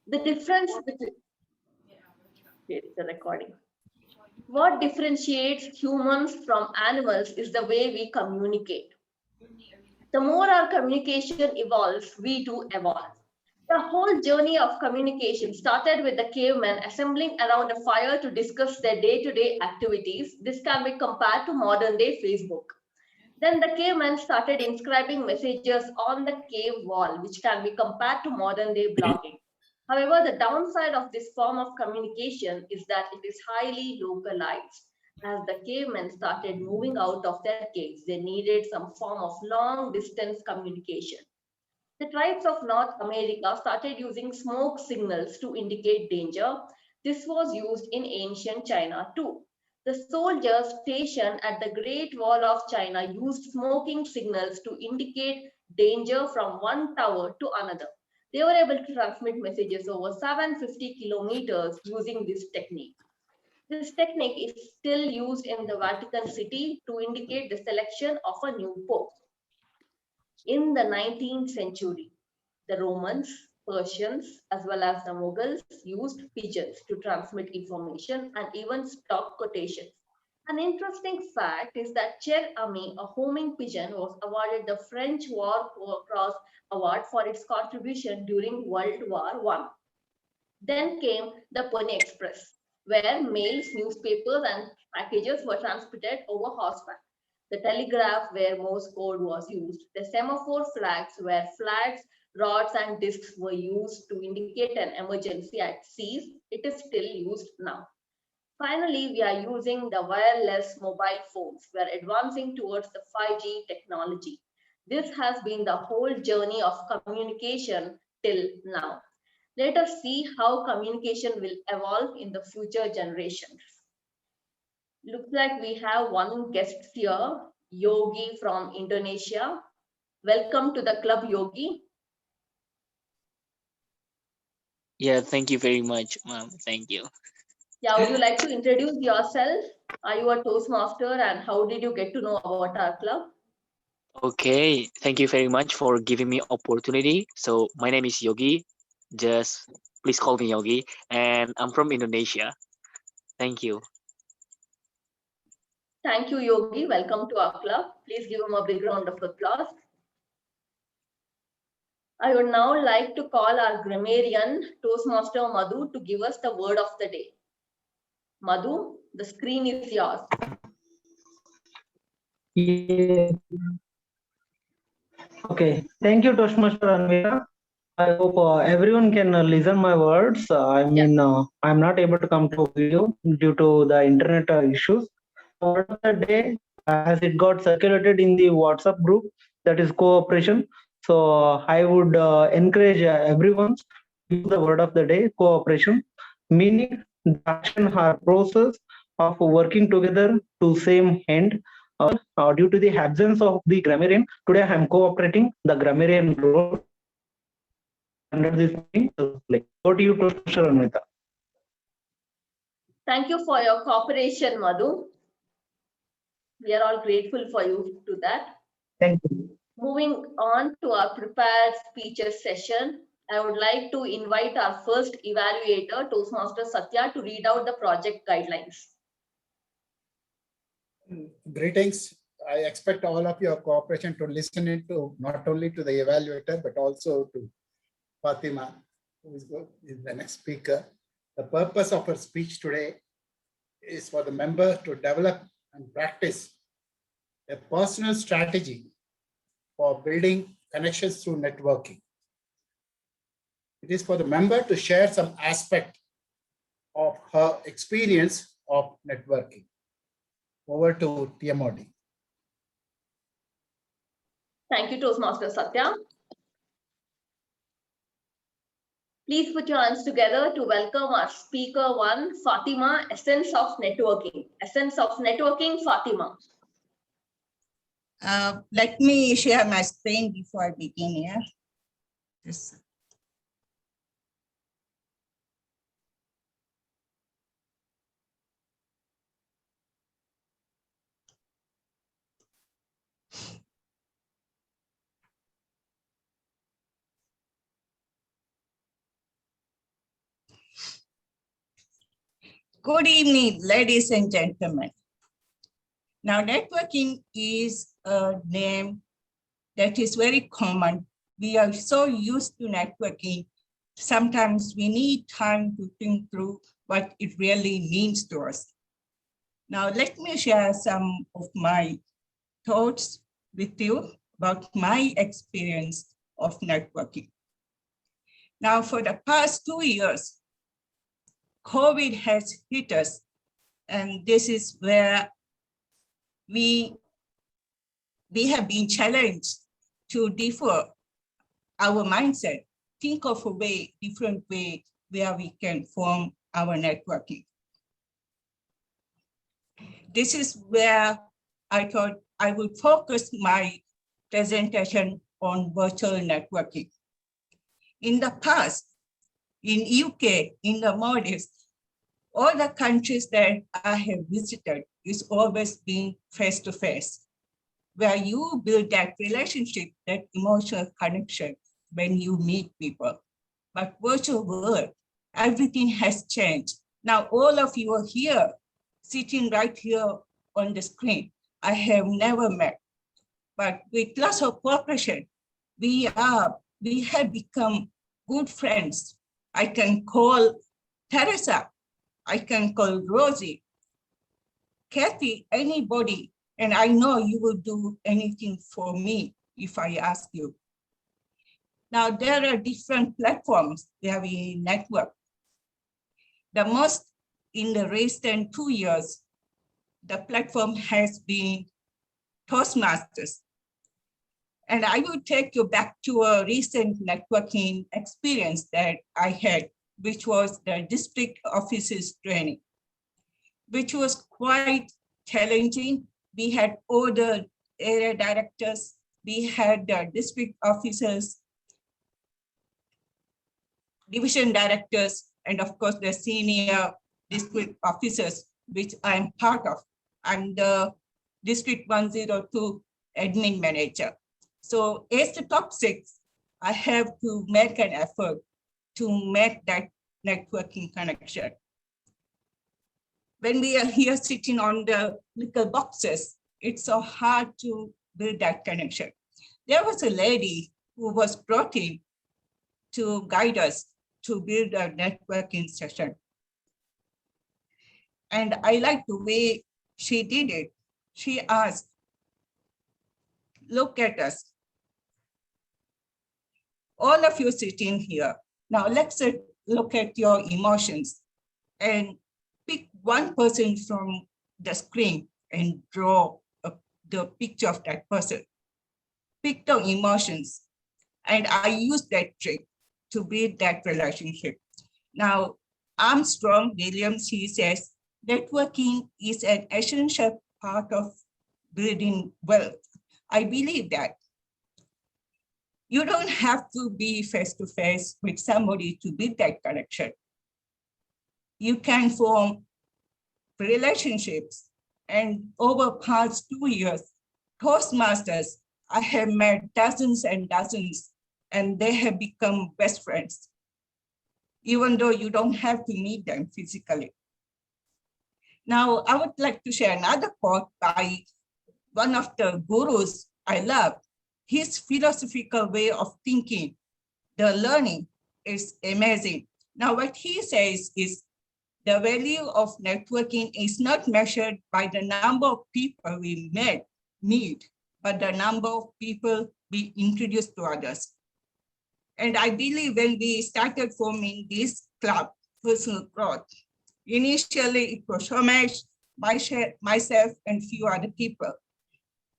The difference between it's a recording. What differentiates humans from animals is the way we communicate. The more our communication evolves, we do evolve. The whole journey of communication started with the cavemen assembling around a fire to discuss their day-to-day activities. This can be compared to modern-day Facebook. Then the cavemen started inscribing messages on the cave wall, which can be compared to modern-day blogging. However, the downside of this form of communication is that it is highly localized. As the cavemen started moving out of their caves, they needed some form of long-distance communication. The tribes of North America started using smoke signals to indicate danger. This was used in ancient China too. The soldiers stationed at the Great Wall of China used smoking signals to indicate danger from one tower to another. They were able to transmit messages over 750 kilometers using this technique. This technique is still used in the Vatican City to indicate the selection of a new pope. In the 19th century, the Romans, Persians, as well as the Mughals used pigeons to transmit information and even stock quotations. An interesting fact is that Cher Ami, a homing pigeon, was awarded the French War Cross Award for its contribution during World War I. Then came the Pony Express, where mails, newspapers, and packages were transmitted over horseback. The telegraph, where Morse code was used. The semaphore flags, where flags, rods, and discs were used to indicate an emergency at seas. It is still used now. Finally, we are using the wireless mobile phones. We are advancing towards the 5G technology. This has been the whole journey of communication till now. Let us see how communication will evolve in the future generations. Looks like we have one guest here, Yogi from Indonesia. Welcome to the club, Yogi. Yeah, thank you very much, ma'am. Thank you. Yeah, would you like to introduce yourself? Are you a Toastmaster and how did you get to know about our club? Okay, thank you very much for giving me opportunity. So my name is Yogi. Just please call me Yogi, and I'm from Indonesia. Thank you. Thank you, Yogi. Welcome to our club. Please give him a big round of applause. I would now like to call our grammarian, Toastmaster Madhu, to give us the word of the day. Madhu, the screen is yours. Yeah. Okay, thank you, Toastmaster Anvira. I hope everyone can listen my words. I'm not able to come to video due to the internet issues. Word of the day, as it got circulated in the WhatsApp group, that is cooperation. So I would encourage everyone to use the word of the day, cooperation, meaning the action or process of working together to same end. Due to the absence of the grammarian, today I am cooperating the grammarian role under this meeting. Over to you, Professor Anvita. Thank you for your cooperation, Madhu. We are all grateful for you to that. Thank you. Moving on to our prepared speeches session, I would like to invite our first evaluator, Toastmaster Satya, to read out the project guidelines. Greetings. I expect all of your cooperation to listen into not only to the evaluator, but also to Fatima, who is the next speaker. The purpose of her speech today is for the member to develop and practice a personal strategy for building connections through networking. It is for the member to share some aspect of her experience of networking. Over to TMOD. Thank you, Toastmaster Satya. Please put your hands together to welcome our speaker one, Fatima, Essence of Networking. Essence of Networking, Fatima. Let me share my screen before I begin here. Yes. Good evening, ladies and gentlemen. Now, networking is a name that is very common. We are so used to networking. Sometimes we need time to think through what it really means to us. Now, let me share some of my thoughts with you about my experience of networking. Now, for the past 2 years, COVID has hit us, and this is where we have been challenged to differ our mindset, think of a different way where we can form our networking. This is where I thought I would focus my presentation on virtual networking. In the past, in UK, in the Maldives, all the countries that I have visited is always been face-to-face, where you build that relationship, that emotional connection when you meet people. But virtual world, everything has changed. Now all of you are here, sitting right here on the screen. I have never met, but with lots of cooperation, we have become good friends. I can call Teresa, I can call Rosie, Kathy, anybody, and I know you will do anything for me if I ask you. Now, there are different platforms where we network. The most in the recent 2 years, the platform has been Toastmasters. And I will take you back to a recent networking experience that I had, which was the district offices training, which was quite challenging. We had all the area directors, we had the district officers, division directors, and of course the senior district officers, which I'm part of. I'm the District 102 admin manager. So as the top 6, I have to make an effort to make that networking connection. When we are here sitting on the little boxes, it's so hard to build that connection. There was a lady who was brought in to guide us to build a networking session. And I like the way she did it. She asked, look at us. All of you sitting here. Now let's look at your emotions and pick one person from the screen and draw the picture of that person. Pick the emotions. And I use that trick to build that relationship. Now, Armstrong Williams, he says, networking is an essential part of building wealth. I believe that. You don't have to be face-to-face with somebody to build that connection. You can form relationships. And over past 2 years, Toastmasters, I have met dozens and dozens, and they have become best friends, even though you don't have to meet them physically. Now, I would like to share another quote by one of the gurus I love. His philosophical way of thinking, the learning, is amazing. Now, what he says is the value of networking is not measured by the number of people we meet, but the number of people we introduce to others. And I believe when we started forming this club, Personal Growth, initially it was Somesh, myself, and few other people.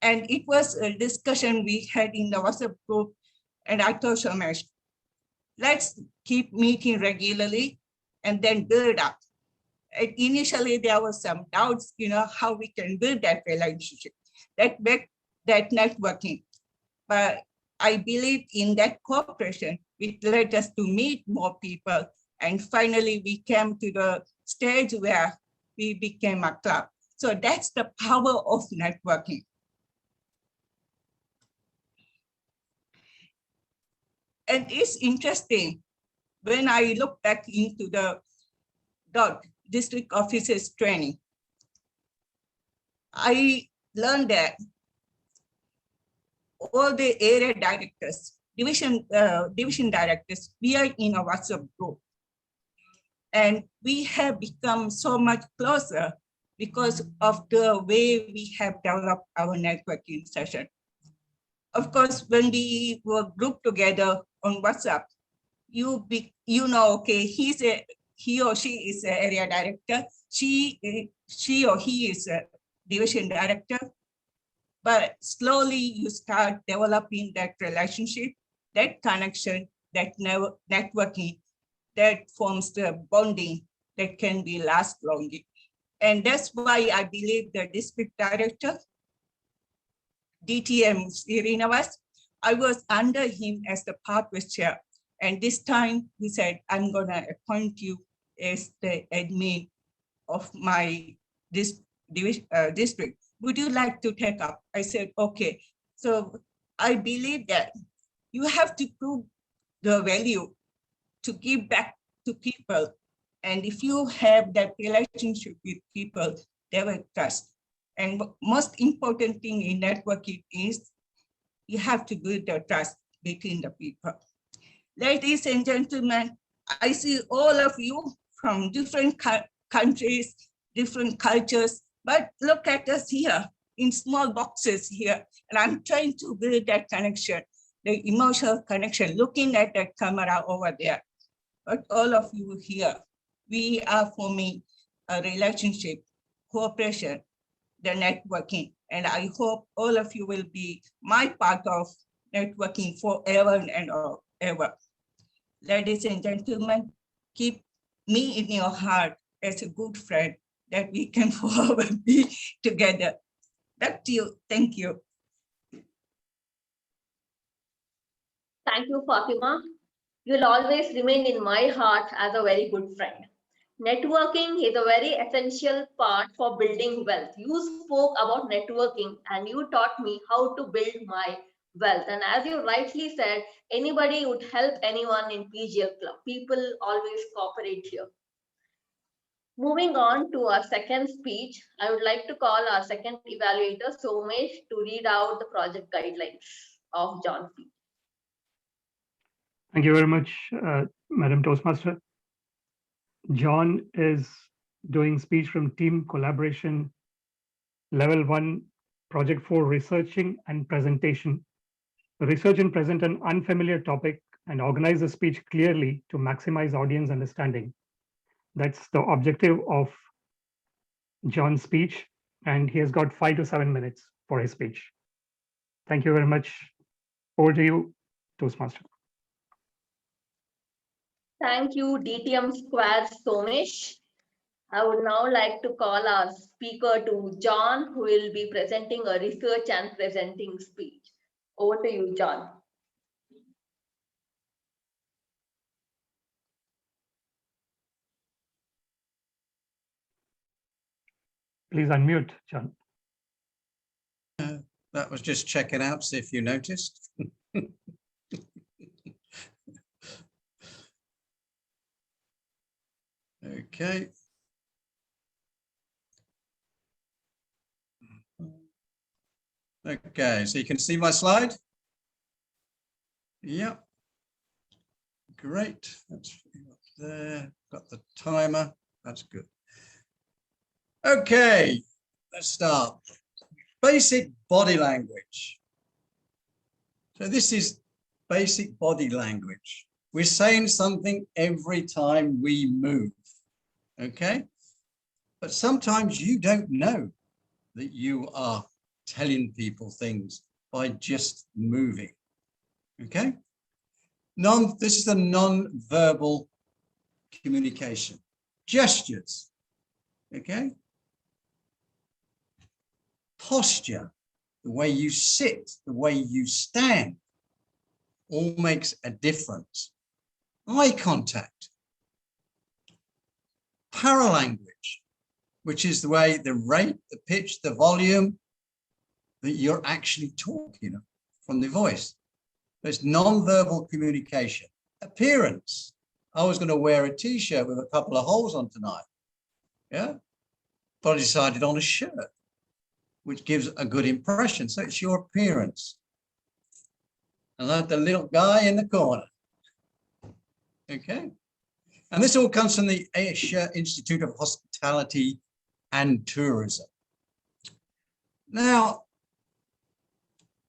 And it was a discussion we had in the WhatsApp group. And I told Somesh, let's keep meeting regularly and then build up. And initially, there was some doubts, how we can build that relationship, that networking. But I believe in that cooperation, which led us to meet more people. And finally, we came to the stage where we became a club. So that's the power of networking. And it's interesting, when I look back into the district officers training, I learned that all the area directors, division directors, we are in a WhatsApp group. And we have become so much closer because of the way we have developed our networking session. Of course, when we were grouped together on WhatsApp, you know, okay, he or she is an area director, she or he is a division director. But slowly you start developing that relationship, that connection, that networking, that forms the bonding that can be last longer. And that's why I believe the district director, DTM Srinivas, I was under him as the pathways chair. And this time he said, I'm gonna appoint you as the admin of my district. Would you like to take up? I said, okay. So I believe that you have to prove the value to give back to people. And if you have that relationship with people, they will trust. And most important thing in networking is you have to build the trust between the people. Ladies and gentlemen, I see all of you from different countries, different cultures, but look at us here in small boxes here. And I'm trying to build that connection, the emotional connection, looking at that camera over there. But all of you here, we are forming a relationship, cooperation, the networking. And I hope all of you will be my part of networking forever and ever. Ladies and gentlemen, keep me in your heart as a good friend that we can forever be together. Back to you. Thank you. Thank you, Fatima. You'll always remain in my heart as a very good friend. Networking is a very essential part for building wealth. You spoke about networking and you taught me how to build my wealth. And as you rightly said, anybody would help anyone in PGF Club. People always cooperate here. Moving on to our second speech, I would like to call our second evaluator, Somesh, to read out the project guidelines of John's speech. Thank you very much, Madam Toastmaster. John is doing speech from Team Collaboration, Level 1, Project 4, Researching and Presentation. Research and present an unfamiliar topic and organize the speech clearly to maximize audience understanding. That's the objective of John's speech, and he has got 5 to 7 minutes for his speech. Thank you very much. Over to you, Toastmaster. Thank you, DTM Squad Somesh. I would now like to call our speaker to John, who will be presenting a research and presenting speech. Over to you, John. Please unmute, John. That was just checking out, see if you noticed. Okay. Okay, so you can see my slide? Yeah. Great. That's up there. Got the timer. That's good. Okay, let's start. Basic body language. So this is basic body language. We're saying something every time we move, okay? But sometimes you don't know that you are telling people things by just moving, okay? This is the non-verbal communication. Gestures, okay? Posture, the way you sit, the way you stand, all makes a difference. Eye contact. Paralanguage, which is the way, the rate, the pitch, the volume that you're actually talking from the voice. There's non-verbal communication. Appearance. I was going to wear a t-shirt with a couple of holes on tonight. Yeah. But I decided on a shirt, which gives a good impression. So it's your appearance. And like the little guy in the corner. Okay. And this all comes from the Asia Institute of Hospitality and Tourism. Now,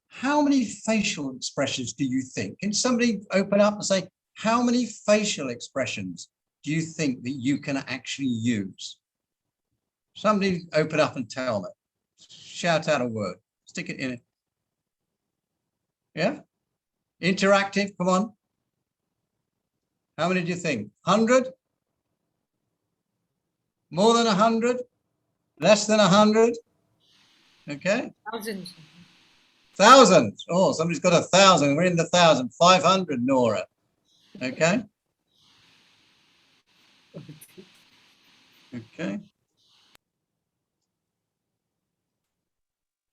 how many facial expressions do you think? Can somebody open up and say, how many facial expressions do you think that you can actually use? Somebody open up and tell me. Shout out a word. Stick it in it. Yeah? Interactive, come on. How many do you think? 100? More than 100? Less than 100? Okay. Thousands. Thousands. Oh, somebody's got 1,000. We're in the 1,000. 500, Nora. Okay. Okay.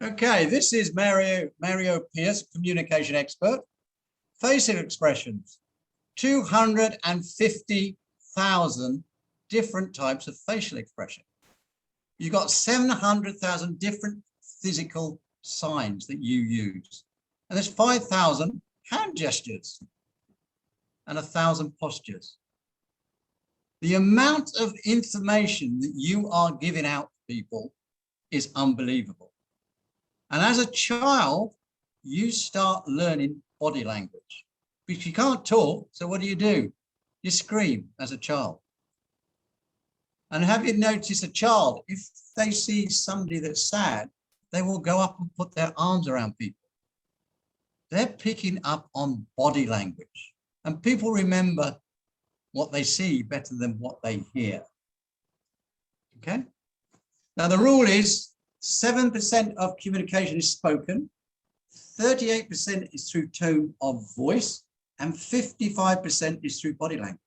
Okay, this is Mario Pierce, communication expert. Facial expressions. 250,000 different types of facial expression. You've got 700,000 different physical signs that you use. And there's 5,000 hand gestures and 1,000 postures. The amount of information that you are giving out to people is unbelievable. And as a child, you start learning body language. Because you can't talk, so what do? You scream as a child. And have you noticed a child, if they see somebody that's sad, they will go up and put their arms around people. They're picking up on body language. And people remember what they see better than what they hear. Okay? Now the rule is 7% of communication is spoken, 38% is through tone of voice, and 55% is through body language.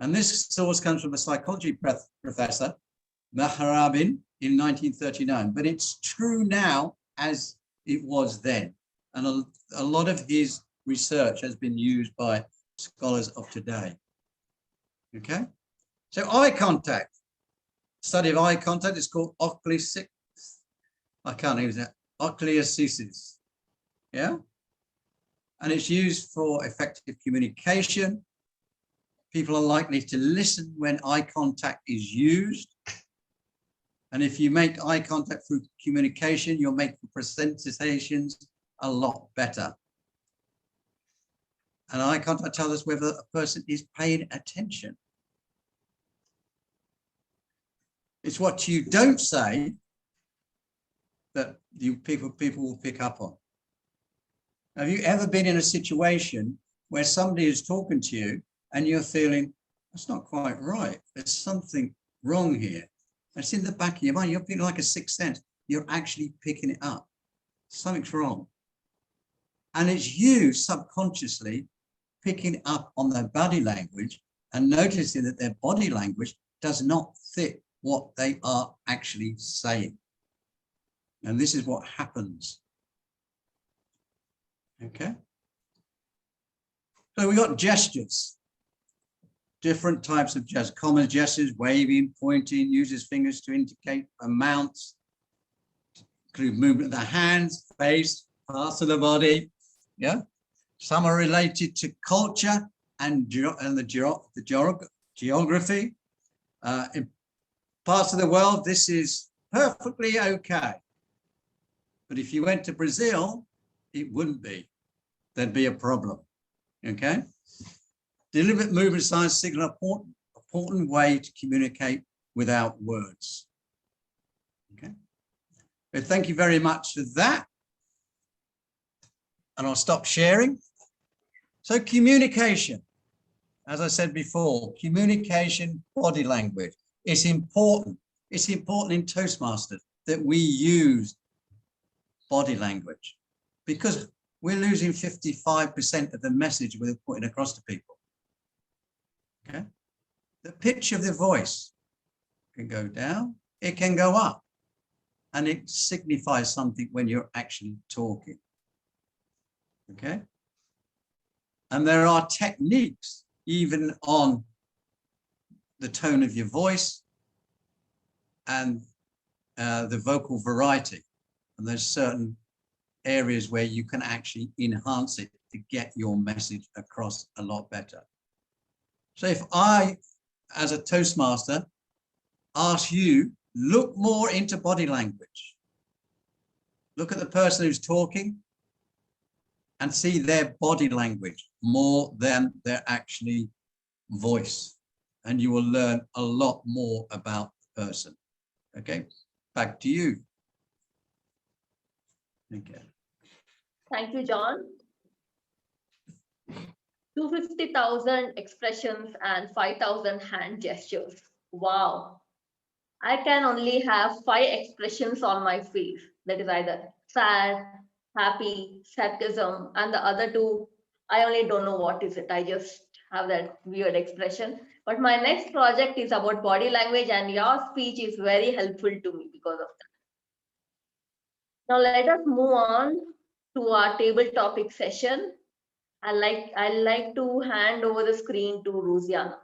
And this source comes from a psychology professor, Maharabin, in 1939, but it's true now as it was then. And a lot of his research has been used by scholars of today. Okay, so eye contact, study of eye contact is called oculosis. I can't use that. Oculosis. Yeah, and it's used for effective communication. People are likely to listen when eye contact is used. And if you make eye contact through communication, you'll make the presentations a lot better. And eye contact tells us whether a person is paying attention. It's what you don't say that people will pick up on. Have you ever been in a situation where somebody is talking to you and you're feeling, that's not quite right. There's something wrong here. It's in the back of your mind. You're feeling like a sixth sense. You're actually picking it up. Something's wrong. And it's you subconsciously picking up on their body language and noticing that their body language does not fit what they are actually saying. And this is what happens. Okay. So we got gestures. Different types of gestures, common gestures, waving, pointing, uses fingers to indicate amounts, include movement of the hands, face, parts of the body. Yeah, some are related to culture and the geography. In parts of the world, this is perfectly okay. But if you went to Brazil, it wouldn't be. There'd be a problem. Okay. Deliberate movement signs signal an important way to communicate without words. Okay. So thank you very much for that. And I'll stop sharing. So communication, as I said before, communication, body language, it's important. It's important in Toastmasters that we use body language because we're losing 55% of the message we're putting across to people. Okay, the pitch of the voice can go down, it can go up, and it signifies something when you're actually talking. Okay, and there are techniques even on the tone of your voice and the vocal variety. And there's certain areas where you can actually enhance it to get your message across a lot better. So if I, as a Toastmaster, ask you, look more into body language. Look at the person who's talking and see their body language more than their actually voice. And you will learn a lot more about the person. Okay, back to you. Okay. Thank you, John. 250,000 expressions and 5,000 hand gestures. Wow. I can only have 5 expressions on my face. That is either sad, happy, sarcasm, and the other 2, I only don't know what is it. I just have that weird expression. But my next project is about body language, and your speech is very helpful to me because of that. Now let us move on to our table topic session. I'd like to hand over the screen to Rosiana.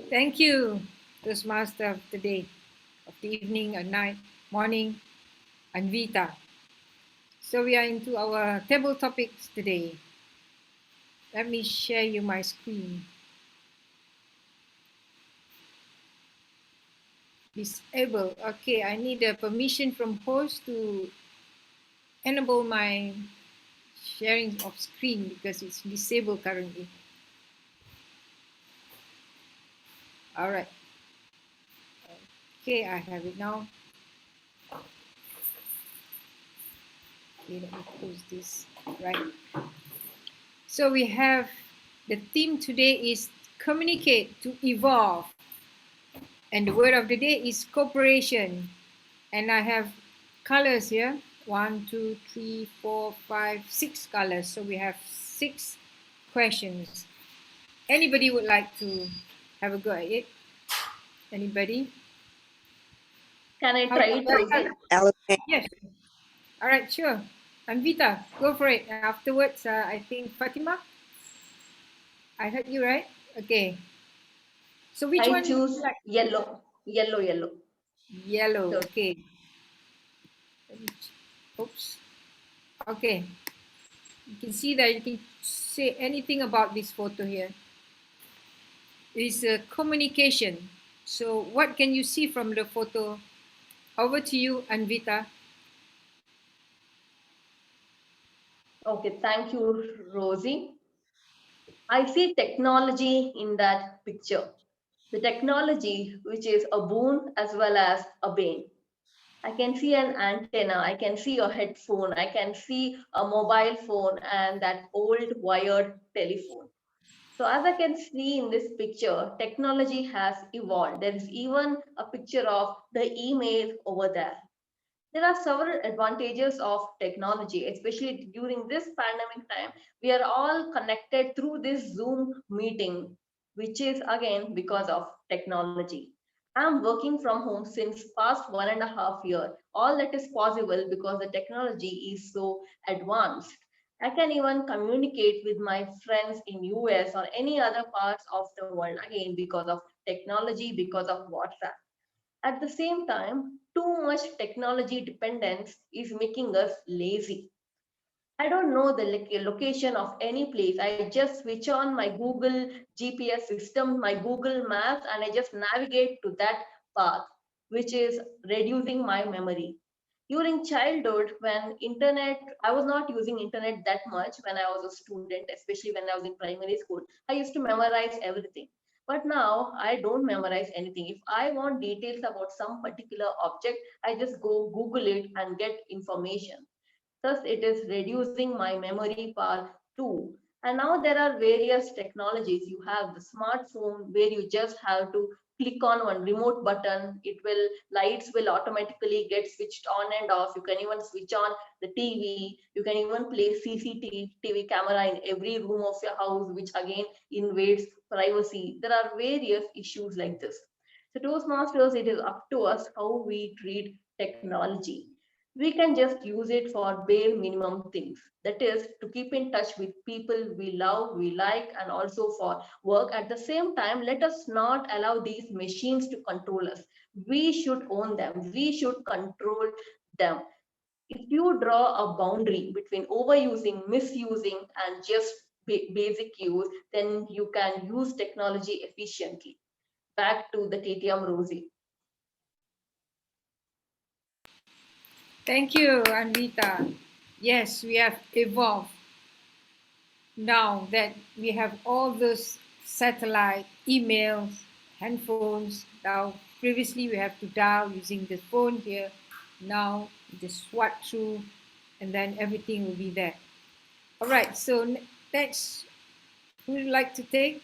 Thank you, Toastmaster of the day, of the evening, or night, morning, Anvita. So we are into our table topics today. Let me share you my screen. Disable. Okay, I need a permission from host to enable my sharing of screen because it's disabled currently. All right. Okay, I have it now. Okay, let me close this. Right. So we have the theme today is communicate to evolve. And the word of the day is cooperation. And I have colors here. 1, 2, 3, 4, 5, 6 colors. So we have 6 questions. Anybody would like to have a go at it? Anybody? Can I try it, Rosie? Yes. All right, sure. Anvita, go for it. And afterwards, I think Fatima. I heard you right. Okay. So which I one? choose yellow. Yellow. Yellow. So- Okay. Oops. Okay. You can see that you can say anything about this photo here. It's a communication. So what can you see from the photo? Over to you, Anvita. Okay, thank you, Rosie. I see technology in that picture. The technology, which is a boon as well as a bane. I can see an antenna, I can see a headphone, I can see a mobile phone and that old wired telephone. So as I can see in this picture, technology has evolved. There is even a picture of the email over there. There are several advantages of technology, especially during this pandemic time. We are all connected through this Zoom meeting, which is again because of technology. I'm working from home since past 1.5 years. All that is possible because the technology is so advanced. I can even communicate with my friends in US or any other parts of the world again because of technology, because of WhatsApp. At the same time, too much technology dependence is making us lazy. I don't know the location of any place. I just switch on my Google GPS system, my Google Maps, and I just navigate to that path, which is reducing my memory. During childhood, when internet, I was not using internet that much when I was a student, especially when I was in primary school. I used to memorize everything. But now I don't memorize anything. If I want details about some particular object, I just go Google it and get information. Thus, it is reducing my memory power too. And now there are various technologies. You have the smartphone where you just have to click on one remote button. It will, lights will automatically get switched on and off. You can even switch on the TV. You can even place CCTV camera in every room of your house, which again invades privacy. There are various issues like this. So Toastmasters, it is up to us how we treat technology. We can just use it for bare minimum things. That is to keep in touch with people we love, we like, and also for work. At the same time, let us not allow these machines to control us. We should own them. We should control them. If you draw a boundary between overusing, misusing, and just basic use, then you can use technology efficiently. Back to the TTM Rosie. Thank you, Anvita. Yes, we have evolved now that we have all those satellite emails, handphones. Now, previously we have to dial using the phone here. Now, you just swipe through and then everything will be there. All right, so next, who would like to take?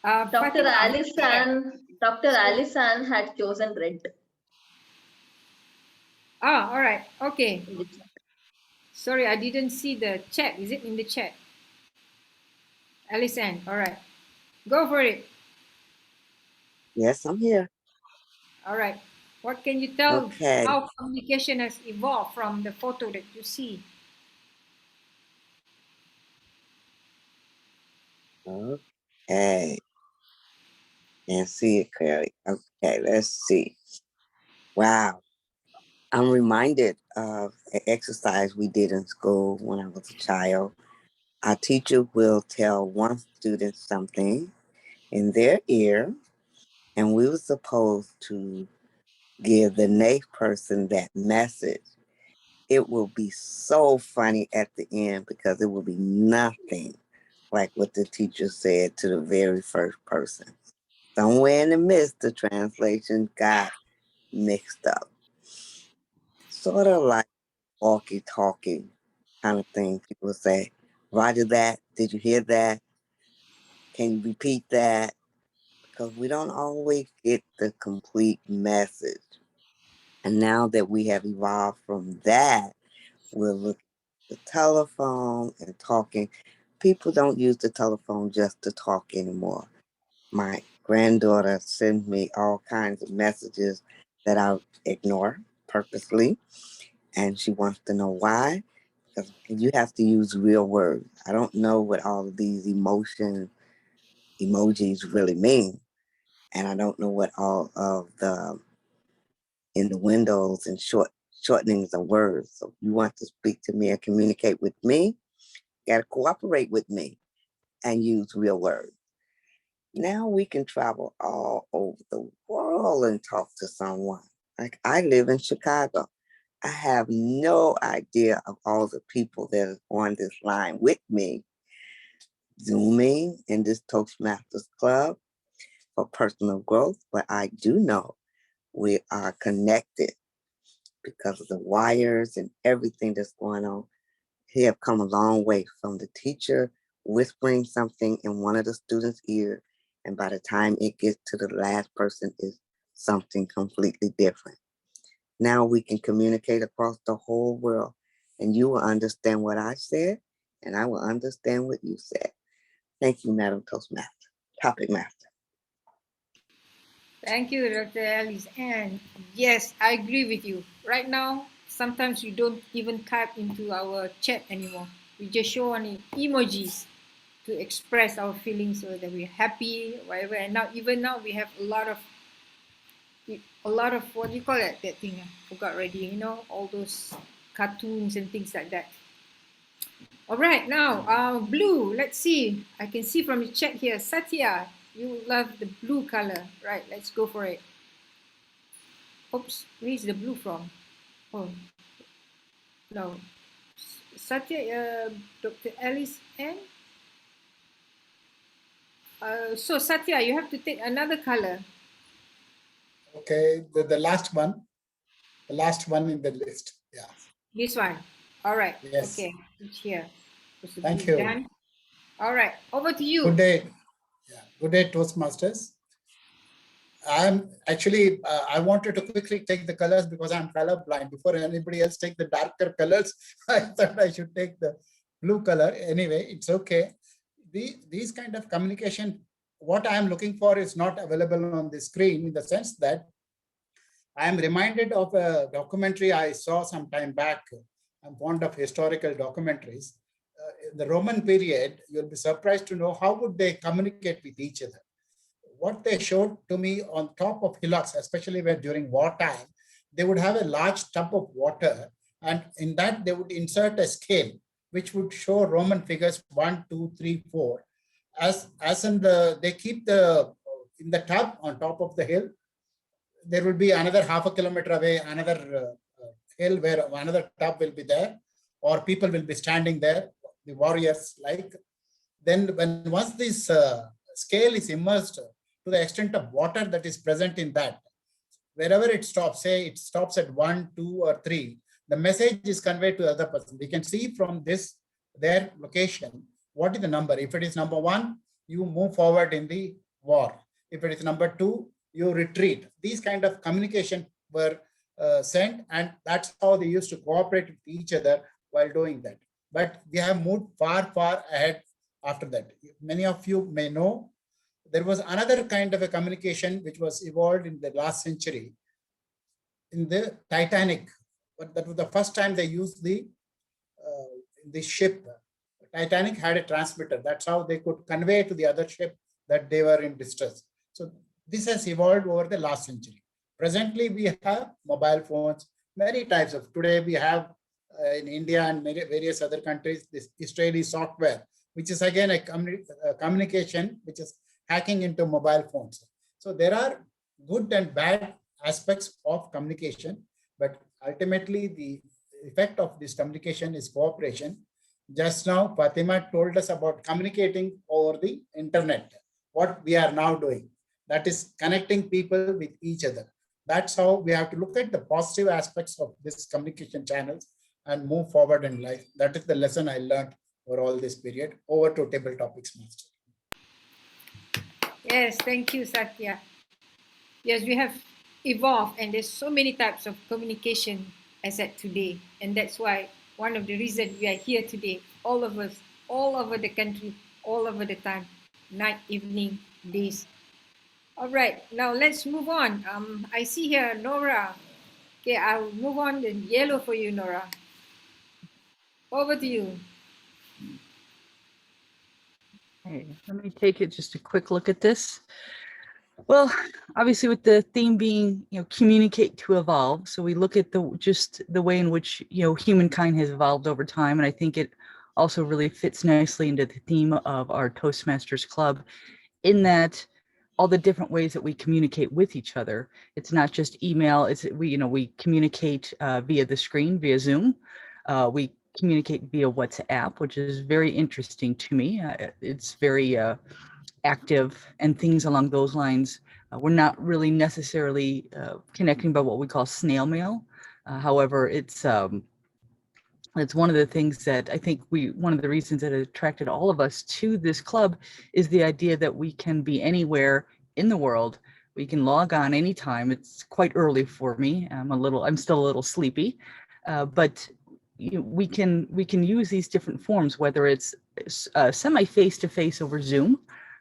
Dr. Fatima. Dr. Allison had chosen red. Ah, all right, okay. Sorry, I didn't see the chat. Is it in the chat? Alison, all right. Go for it. Yes, I'm here. All right. What can you tell Okay. how communication has evolved from the photo that you see? Okay. And see it clearly. Okay, let's see. Wow. I'm reminded of an exercise we did in school when I was a child. Our teacher will tell one student something in their ear, and we were supposed to give the next person that message. It will be so funny at the end because it will be nothing like what the teacher said to the very first person. Somewhere in the midst, the translation got mixed up. Sort of like walkie-talkie kind of thing. People say, Roger that, did you hear that? Can you repeat that? Because we don't always get the complete message. And now that we have evolved from that, we're looking at the telephone and talking. People don't use the telephone just to talk anymore. My granddaughter sends me all kinds of messages that I ignore purposely. And she wants to know why. Because you have to use real words. I don't know what all of these emojis really mean. And I don't know what all of the innuendos and shortenings of words. So if you want to speak to me and communicate with me, you gotta cooperate with me and use real words. Now we can travel all over the world and talk to someone. Like I live in Chicago. I have no idea of all the people that are on this line with me, Zooming in this Toastmasters Club for personal growth, but I do know we are connected because of the wires and everything that's going on. He have come a long way from the teacher whispering something in one of the students' ear, and by the time it gets to the last person, is something completely different. Now we can communicate across the whole world, and you will understand what I said, and I will understand what you said. Thank you, Madam Toastmaster, Topic Master. Thank you, Dr. Alice. And yes, I agree with you. Right now, sometimes we don't even type into our chat anymore. We just show only emojis to express our feelings, whether we're happy, whatever. And now, even now, we have a lot of what do you call it? That thing I forgot already. You know, all those cartoons and things like that. All right, now blue. Let's see. I can see from the chat here, Satya, you love the blue color, right? Let's go for it. Oops, where is the blue from? Oh, no. Satya, Dr. Alice, and so Satya, you have to take another color. Okay, the last one in the list. Yeah. This one. All right. Yes. Okay. It's here. Thank you. Done. All right. Over to you. Good day. Yeah. Good day, Toastmasters. I'm actually, I wanted to quickly take the colors because I'm colorblind. Before anybody else take the darker colors, I thought I should take the blue color. Anyway, it's okay. These kind of communication, what I'm looking for is not available on the screen, in the sense that I am reminded of a documentary I saw some time back. I'm fond of historical documentaries. In the Roman period, you'll be surprised to know how would they communicate with each other. What they showed to me on top of hillocks, especially when during wartime, they would have a large tub of water, and in that they would insert a scale which would show Roman figures 1, 2, 3, 4. As in they keep in the tub on top of the hill. There will be another half a kilometer away, another hill where another tub will be there, or people will be standing there, the warriors like. Then once this scale is immersed to the extent of water that is present in that, wherever it stops, say it stops at 1, 2, or 3, the message is conveyed to the other person. We can see from their location, what is the number. If it is number 1, you move forward in the war. If it is number 2, you retreat. These kind of communication were sent, and that's how they used to cooperate with each other while doing that. But we have moved far, far ahead after that. Many of you may know there was another kind of a communication which was evolved in the last century in the Titanic. But that was the first time they used the ship. Titanic had a transmitter. That's how they could convey to the other ship that they were in distress. So this has evolved over the last century. Presently, we have mobile phones, many types of. Today, we have in India and various other countries, this Israeli software, which is again a communication which is hacking into mobile phones. So there are good and bad aspects of communication, but ultimately the effect of this communication is cooperation. Just now, Fatima told us about communicating over the internet, what we are now doing. That is connecting people with each other. That's how we have to look at the positive aspects of this communication channels and move forward in life. That is the lesson I learned over all this period. Over to Table Topics Master. Yes, thank you, Satya. Yes, we have evolved, and there's so many types of communication as at today. And that's why one of the reasons we are here today, all of us, all over the country, all over the time, night, evening, days. All right, now let's move on. I see here Nora. Okay, I'll move on the yellow for you, Nora. Over to you. Okay, let me take just a quick look at this. Well, obviously with the theme being, communicate to evolve. So we look at the way in which, humankind has evolved over time. And I think it also really fits nicely into the theme of our Toastmasters Club, in that all the different ways that we communicate with each other. It's not just email. We communicate via the screen, via Zoom. We communicate via WhatsApp, which is very interesting to me. It's very active and things along those lines. We're not really necessarily connecting by what we call snail mail. However, it's one of the things that I think one of the reasons that attracted all of us to this club is the idea that we can be anywhere in the world. We can log on anytime. It's quite early for me. I'm still a little sleepy, but we can use these different forms, whether it's semi face-to-face over Zoom.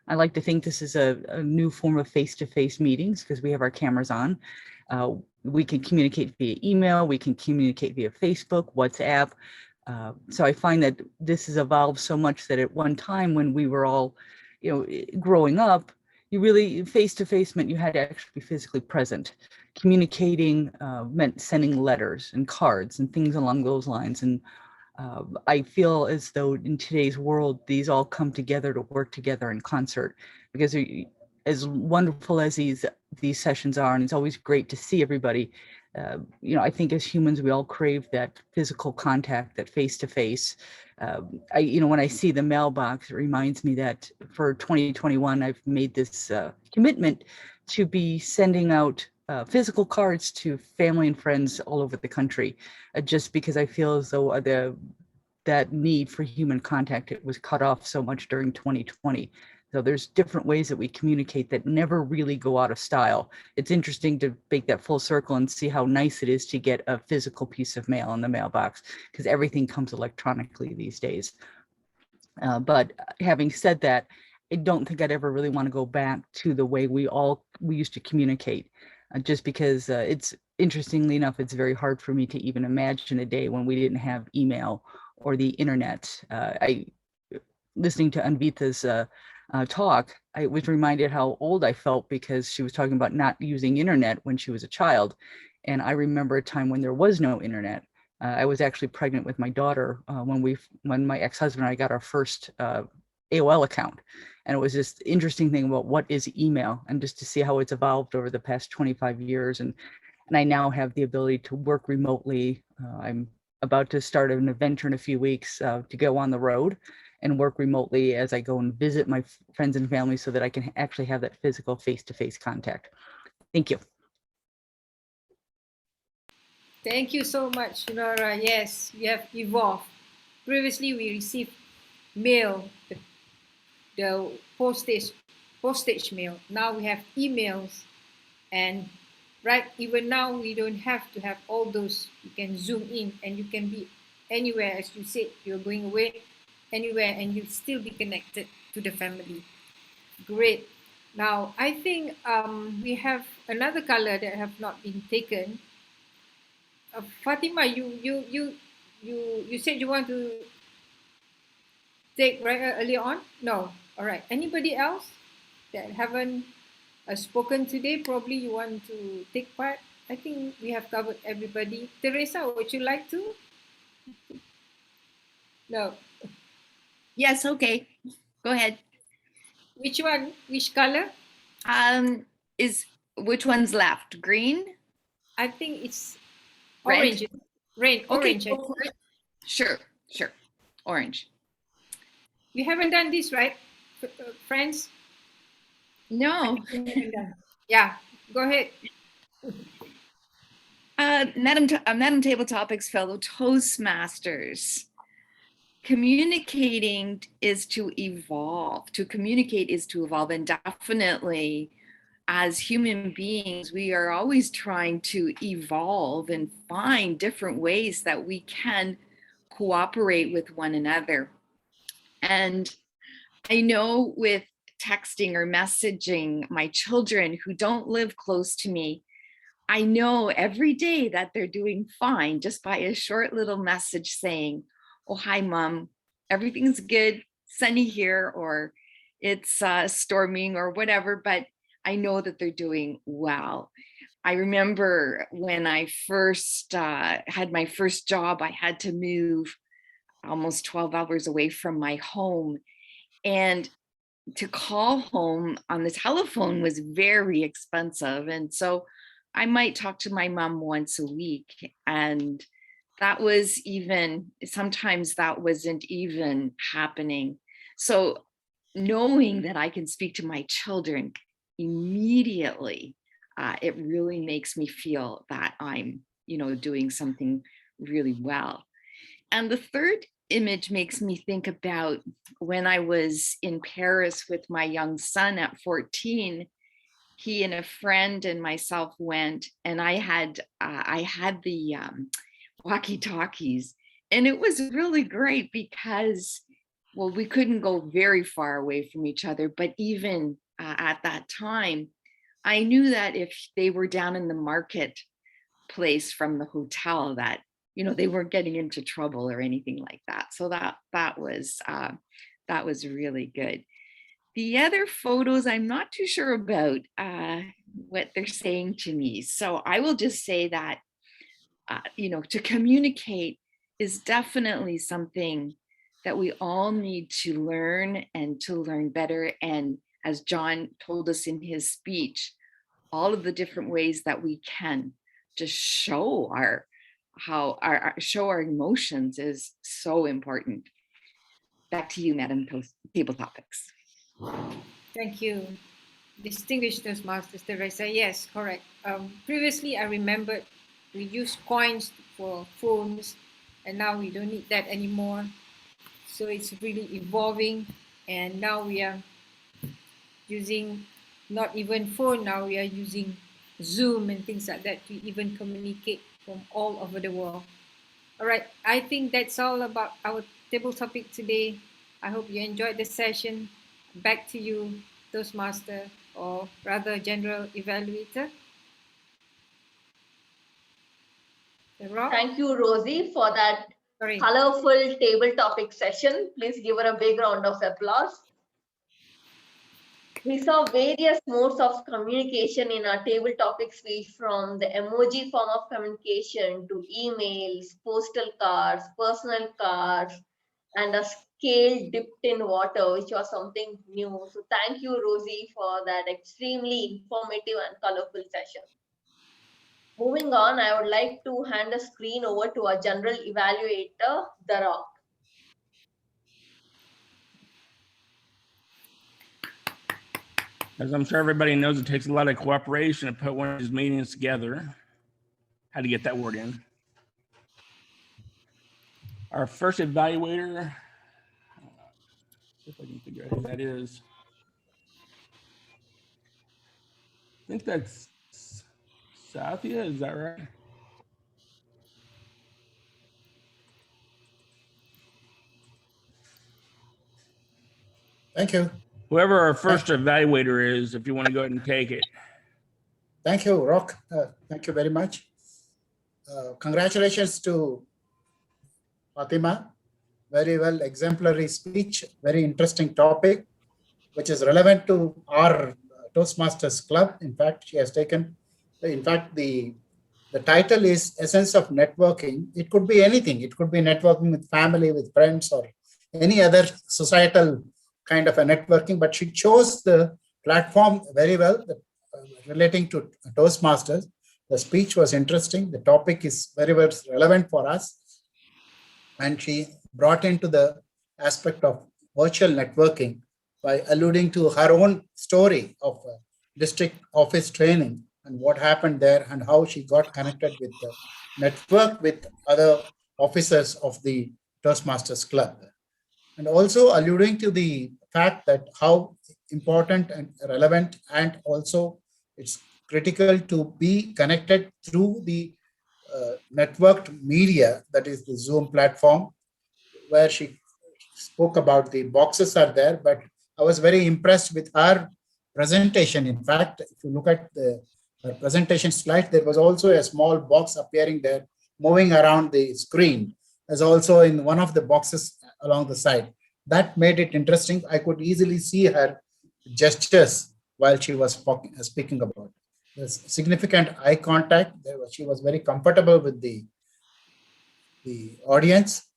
I like to think this is a new form of face-to-face meetings because we have our cameras on. We can communicate via email, we can communicate via Facebook, WhatsApp. So I find that this has evolved so much that at one time when we were all, growing up, you really face-to-face meant you had to actually be physically present. Communicating meant sending letters and cards and things along those lines. And I feel as though in today's world, these all come together to work together in concert, because as wonderful as these sessions are, and it's always great to see everybody, I think as humans, we all crave that physical contact, that face-to-face. When I see the mailbox, it reminds me that for 2021, I've made this commitment to be sending out physical cards to family and friends all over the country, just because I feel as though that need for human contact, it was cut off so much during 2020. So there's different ways that we communicate that never really go out of style. It's interesting to make that full circle and see how nice it is to get a physical piece of mail in the mailbox, because everything comes electronically these days. But having said that, I don't think I'd ever really want to go back to the way we used to communicate. just because it's interestingly enough, it's very hard for me to even imagine a day when we didn't have email or the internet. Listening to Anvita's talk, I was reminded how old I felt because she was talking about not using internet when she was a child. And I remember a time when there was no internet. I was actually pregnant with my daughter when my ex-husband and I got our first AOL account. And it was just interesting thing about what is email, and just to see how it's evolved over the past 25 years. And I now have the ability to work remotely. I'm about to start an adventure in a few weeks to go on the road and work remotely as I go and visit my friends and family so that I can actually have that physical face-to-face contact. Thank you. Thank you so much, Nora. Yes, we have evolved. Previously, we received mail, the postage mail. Now we have emails, and right, even now we don't have to have all those. You can zoom in, and you can be anywhere. As you said, you're going away anywhere, and you'll still be connected to the family. Great. Now I think we have another color that have not been taken. Fatima, you said you want to take right earlier on? No. All right. Anybody else that haven't spoken today? Probably you want to take part. I think we have covered everybody. Teresa, would you like to? No. Yes, okay. Go ahead. Which one? Which color? Which one's left? Green? I think it's Red? orange. Okay, Orange. go for it. Sure. Orange. We haven't done this, right, friends? No. Yeah, go ahead. Madam Table Topics fellow Toastmasters. Communicating is to evolve. To communicate is to evolve, and definitely as human beings, we are always trying to evolve and find different ways that we can cooperate with one another. And I know with texting or messaging, my children who don't live close to me, I know every day that they're doing fine just by a short little message saying, "Oh, hi, Mom, everything's good, sunny here," or "It's storming," or whatever, but I know that they're doing well. I remember when I first had my first job, I had to move almost 12 hours away from my home. And to call home on the telephone was very expensive. And so I might talk to my mom once a week. And that was sometimes that wasn't even happening. So knowing that I can speak to my children immediately, it really makes me feel that I'm, doing something really well. And the third image makes me think about when I was in Paris with my young son at 14. He and a friend and myself went, and I had the walkie-talkies, and it was really great because, well, we couldn't go very far away from each other, but even at that time, I knew that if they were down in the marketplace from the hotel, that they weren't getting into trouble or anything like that. So that was really good. The other photos, I'm not too sure about what they're saying to me. So I will just say that, to communicate is definitely something that we all need to learn and to learn better. And as John told us in his speech, all of the different ways that we can just show our emotions is so important. Back to you, Madam Table Topics. Thank you, distinguished Toastmasters Teresa. Yes, correct. Previously, I remembered we used coins for phones, and now we don't need that anymore. So it's really evolving, and now we are using not even phone. Now we are using Zoom and things like that to even communicate from all over the world. All right, I think that's all about our table topic today. I hope you enjoyed the session. Back to you, Toastmaster, or rather General Evaluator. Rock? Thank you, Rosie, for that Sorry. colorful table topic session. Please give her a big round of applause. We saw various modes of communication in our table topic speech, from the emoji form of communication to emails, postal cards, personal cards, and a scale dipped in water, which was something new. So thank you, Rosie, for that extremely informative and colorful session. Moving on, I would like to hand the screen over to our general evaluator, Darak. As I'm sure everybody knows, it takes a lot of cooperation to put one of these meetings together. How to get that word in. Our first evaluator, if I can figure out who that is. I think that's Sathya, is that right? Thank you. Whoever our first evaluator is, if you want to go ahead and take it. Thank you, Rock. Thank you very much. Congratulations to Fatima. Very well, exemplary speech, very interesting topic, which is relevant to our Toastmasters Club. In fact, she has taken, in fact, the title is Essence of Networking. It could be anything. It could be networking with family, with friends, or any other societal kind of a networking, but she chose the platform very well, relating to Toastmasters. The speech was interesting. The topic is very well relevant for us. And she brought into the aspect of virtual networking by alluding to her own story of district office training and what happened there and how she got connected with the network with other officers of the Toastmasters Club. And also alluding to the fact that how important and relevant, and also it's critical to be connected through the networked media, that is the Zoom platform, where she spoke about the boxes are there, but I was very impressed with her presentation. In fact, if you look at her presentation slide, there was also a small box appearing there, moving around the screen, as also in one of the boxes along the side. That made it interesting. I could easily see her gestures while she was speaking about it. There's significant eye contact. She was very comfortable with the audience.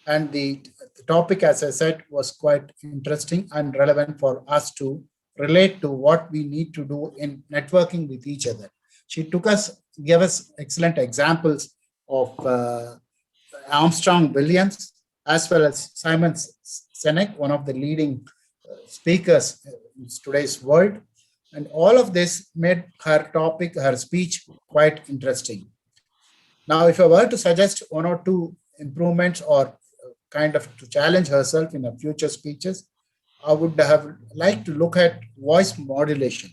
And the topic, as I said, was quite interesting and relevant for us to relate to what we need to do in networking with each other. She gave us excellent examples of Armstrong Williams, as well as Simon Sinek, one of the leading speakers in today's world. And all of this made her speech quite interesting. Now, if I were to suggest one or two improvements or kind of to challenge herself in her future speeches, I would have liked to look at voice modulation.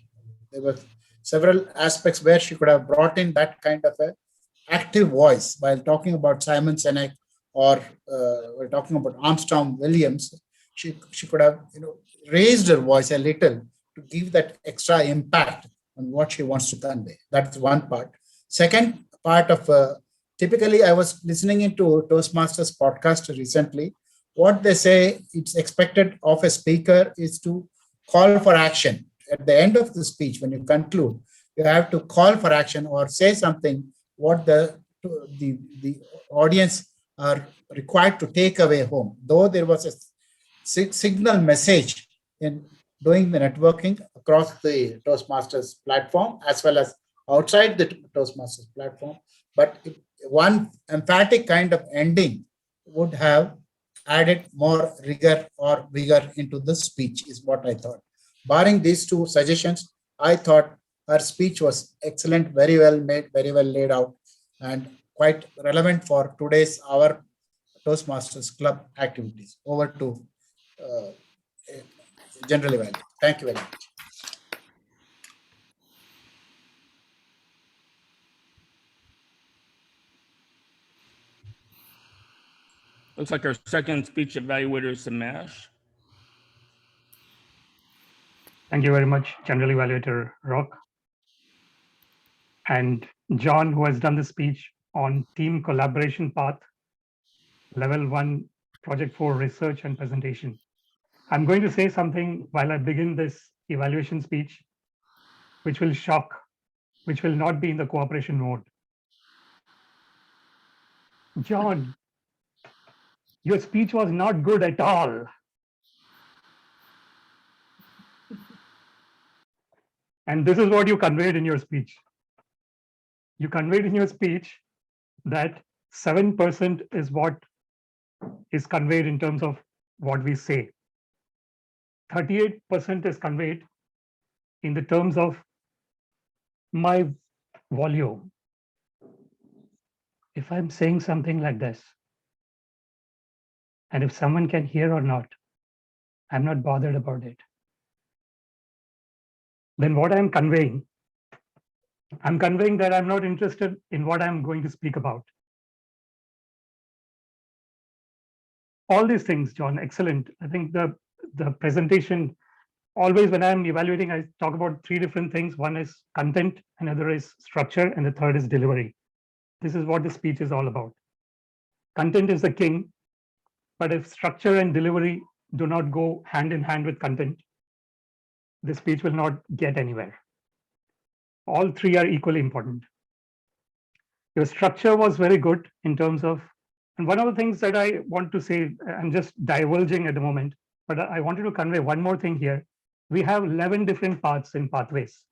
There were several aspects where she could have brought in that kind of a active voice while talking about Simon Sinek or we're talking about Armstrong Williams. She could have raised her voice a little to give that extra impact on what she wants to convey. That's one part. Second part of typically, I was listening into Toastmasters podcast recently. What they say it's expected of a speaker is to call for action. At the end of the speech, when you conclude, you have to call for action or say something what the audience are required to take away home. Though there was a signal message in doing the networking across the Toastmasters platform as well as outside the Toastmasters platform, but one emphatic kind of ending would have added more rigor or vigor into the speech is what I thought. Barring these two suggestions, I thought her speech was excellent, very well made, very well laid out, and quite relevant for today's our Toastmasters Club activities. Over to General Evaluator. Thank you very much. Looks like our second speech evaluator is Samash. Thank you very much, General Evaluator Rock. And John, who has done the speech on team collaboration path, level 1, project 4 research and presentation. I'm going to say something while I begin this evaluation speech, which will shock, which will not be in the cooperation mode. John, your speech was not good at all. And this is what you conveyed in your speech. You conveyed in your speech that 7% is what is conveyed in terms of what we say. 38% is conveyed in the terms of my volume. If I'm saying something like this, and if someone can hear or not, I'm not bothered about it. Then what I'm conveying that I'm not interested in what I'm going to speak about. All these things, John, excellent. I think the presentation, always when I'm evaluating, I talk about 3 different things. One is content, another is structure, and the third is delivery. This is what the speech is all about. Content is the king, but if structure and delivery do not go hand in hand with content, the speech will not get anywhere. All 3 are equally important. Your structure was very good in terms of, and one of the things that I want to say, I'm just divulging at the moment, but I wanted to convey one more thing here. We have 11 different paths in pathways.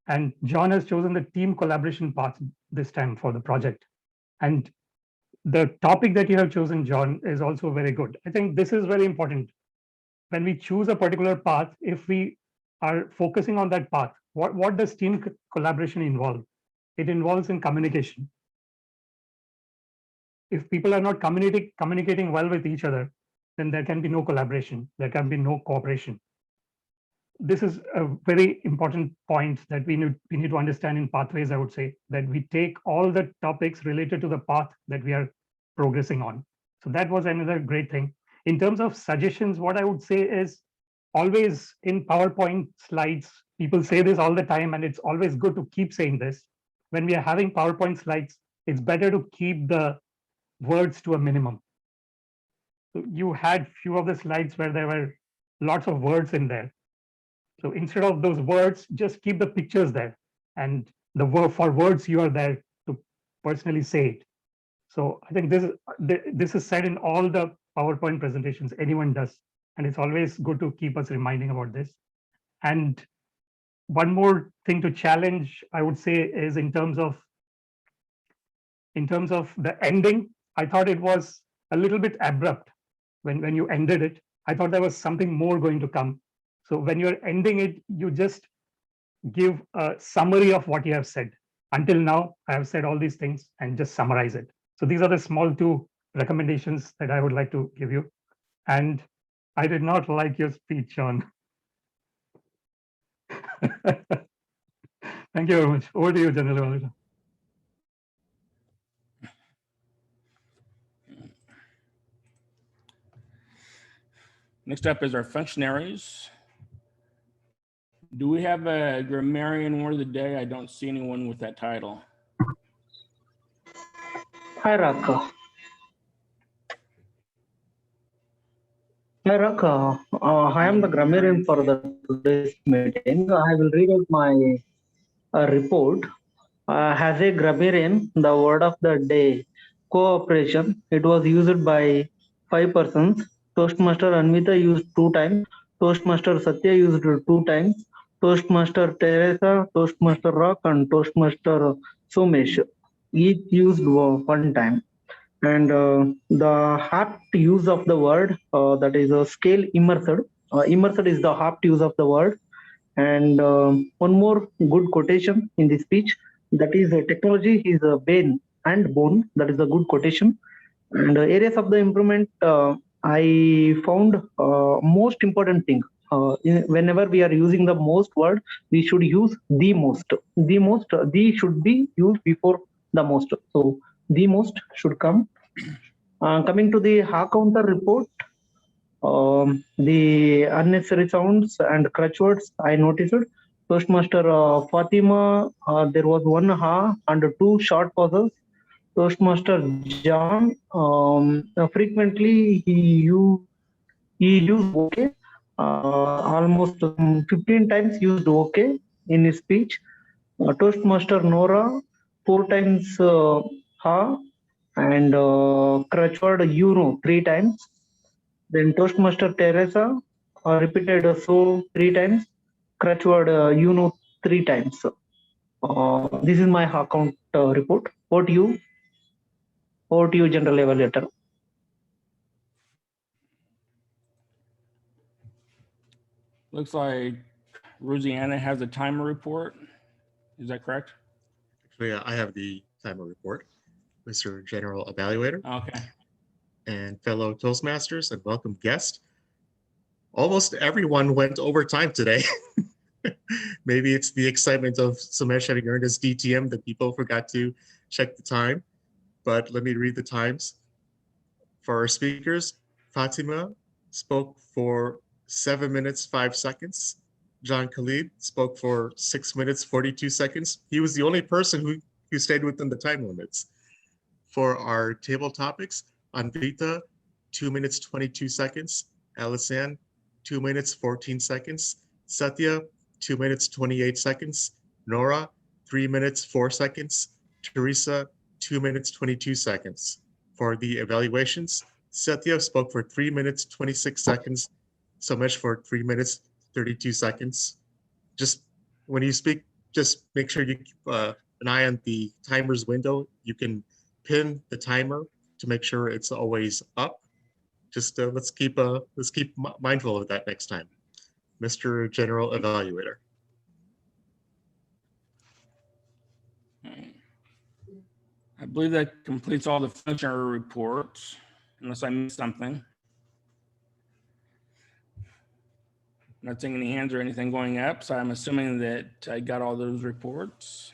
And John has chosen the team collaboration path this time for the project. And the topic that you have chosen, John, is also very good. I think this is very important. When we choose a particular path, if we are focusing on that path, what does team collaboration involve? It involves in communication. If people are not communicating well with each other, then there can be no collaboration, there can be no cooperation. This is a very important point that we need to understand in pathways, I would say, that we take all the topics related to the path that we are progressing on. So that was another great thing. In terms of suggestions, what I would say is always in PowerPoint slides, people say this all the time, and it's always good to keep saying this. When we are having PowerPoint slides, it's better to keep the words to a minimum. So you had few of the slides where there were lots of words in there. So instead of those words, just keep the pictures there, and for words you are there to personally say it. So I think this is said in all the PowerPoint presentations anyone does, and it's always good to keep us reminding about this. And one more thing to challenge, I would say, is in terms of the ending. I thought it was a little bit abrupt when you ended it. I thought there was something more going to come. So when you're ending it, you just give a summary of what you have said. Until now, I have said all these things, and just summarize it. So these are the small 2 recommendations that I would like to give you. And I did not like your speech, John. Thank you very much. Over to you, General Manager. Next up is our functionaries. Do we have a grammarian word of the day? I don't see anyone with that title. Hi, Raka. Hi, Raka. I am the grammarian for today's meeting. I will read out my report. As a grammarian, the word of the day, cooperation. It was used by 5 persons. Toastmaster Anvita used 2 times. Toastmaster Satya used 2 times. Toastmaster Teresa, Toastmaster Rock, and Toastmaster Somesh each used 1 time. And the apt use of the word, that is a scale immersed. Immersed is the apt use of the word. And one more good quotation in the speech, that is technology is a bane and bone. That is a good quotation. And areas of the improvement, I found most important thing. Whenever we are using the most word, we should use the most. The should be used before the most. So the most should come. Coming to the Ha counter report, the unnecessary sounds and crutch words I noticed. Toastmaster Fatima, there was 1 ha and 2 short pauses. Toastmaster John. Frequently he used okay. Almost 15 times used okay in his speech. Toastmaster Nora 4 times ha, and Crutchword you know 3 times. Then Toastmaster Teresa repeated so 3 times. Crutchword you know 3 times. This is my account report. Over to you, General Evaluator. Looks like Rosanna has a timer report. Is that correct? Actually, I have the timer report, Mr. General Evaluator. Okay. And fellow Toastmasters and welcome guest. Almost everyone went over time today. Maybe it's the excitement of Somesh having earned his DTM that people forgot to check the time, but let me read the times. For our speakers, Fatima spoke for 7 minutes, 5 seconds. John Khalid spoke for 6 minutes, 42 seconds. He was the only person who stayed within the time limits. For our table topics, Anvita, 2 minutes, 22 seconds. Alisan, 2 minutes, 14 seconds. Satya, 2 minutes, 28 seconds. Nora, 3 minutes, 4 seconds. Teresa, 2 minutes, 22 seconds. For the evaluations, Satya spoke for 3 minutes, 26 seconds. Somesh for 3 minutes, 32 seconds. Just when you speak, just make sure you keep an eye on the timer's window. You can pin the timer to make sure it's always up. Just let's keep mindful of that next time. Mr. General Evaluator. I believe that completes all the functionary reports, unless I missed something. Not seeing any hands or anything going up, so I'm assuming that I got all those reports.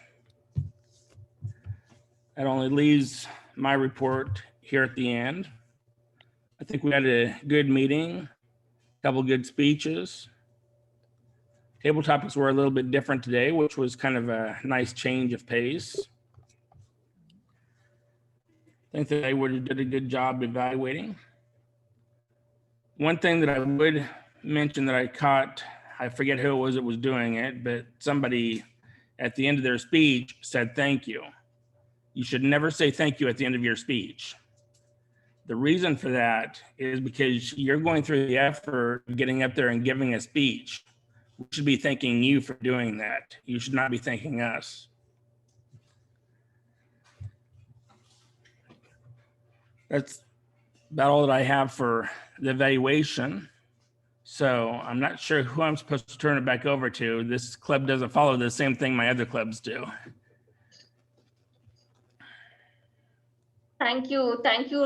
That only leaves my report here at the end. I think we had a good meeting, a couple good speeches. Table topics were a little bit different today, which was kind of a nice change of pace. I think that they did a good job evaluating. One thing that I would mention that I caught, I forget who it was that was doing it, but somebody at the end of their speech said, "Thank you." You should never say thank you at the end of your speech. The reason for that is because you're going through the effort of getting up there and giving a speech. We should be thanking you for doing that. You should not be thanking us. That's about all that I have for the evaluation. So I'm not sure who I'm supposed to turn it back over to. This club doesn't follow the same thing my other clubs do. Thank you,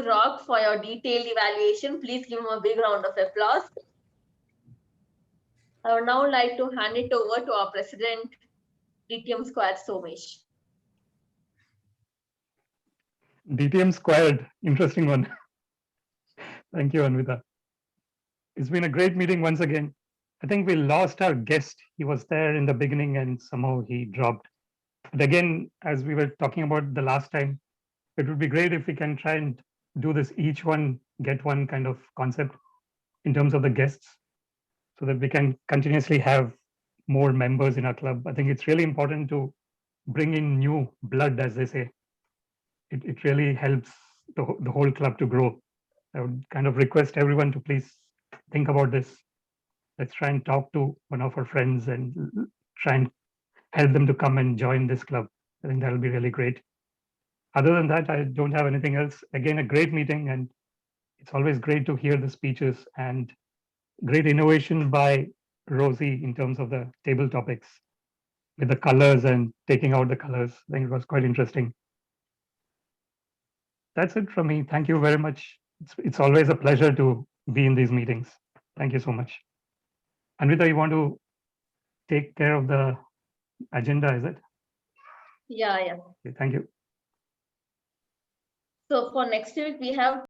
Rock, for your detailed evaluation. Please give him a big round of applause. I would now like to hand it over to our president, DTM Squad, Somesh. DTM squared, interesting one. Thank you, Anvita. It's been a great meeting once again. I think we lost our guest. He was there in the beginning and somehow he dropped. But again, as we were talking about the last time, it would be great if we can try and do this each one, get one kind of concept in terms of the guests so that we can continuously have more members in our club. I think it's really important to bring in new blood, as they say. It really helps the whole club to grow. I would kind of request everyone to please think about this. Let's try and talk to one of our friends and try and help them to come and join this club. I think that'll be really great. Other than that, I don't have anything else. Again, a great meeting, and it's always great to hear the speeches and great innovation by Rosie in terms of the table topics with the colors and taking out the colors. I think it was quite interesting. That's it from me. Thank you very much. It's always a pleasure to be in these meetings. Thank you so much. Anvita, you want to take care of the agenda, is it? Yeah. Okay, thank you. So for next week, we have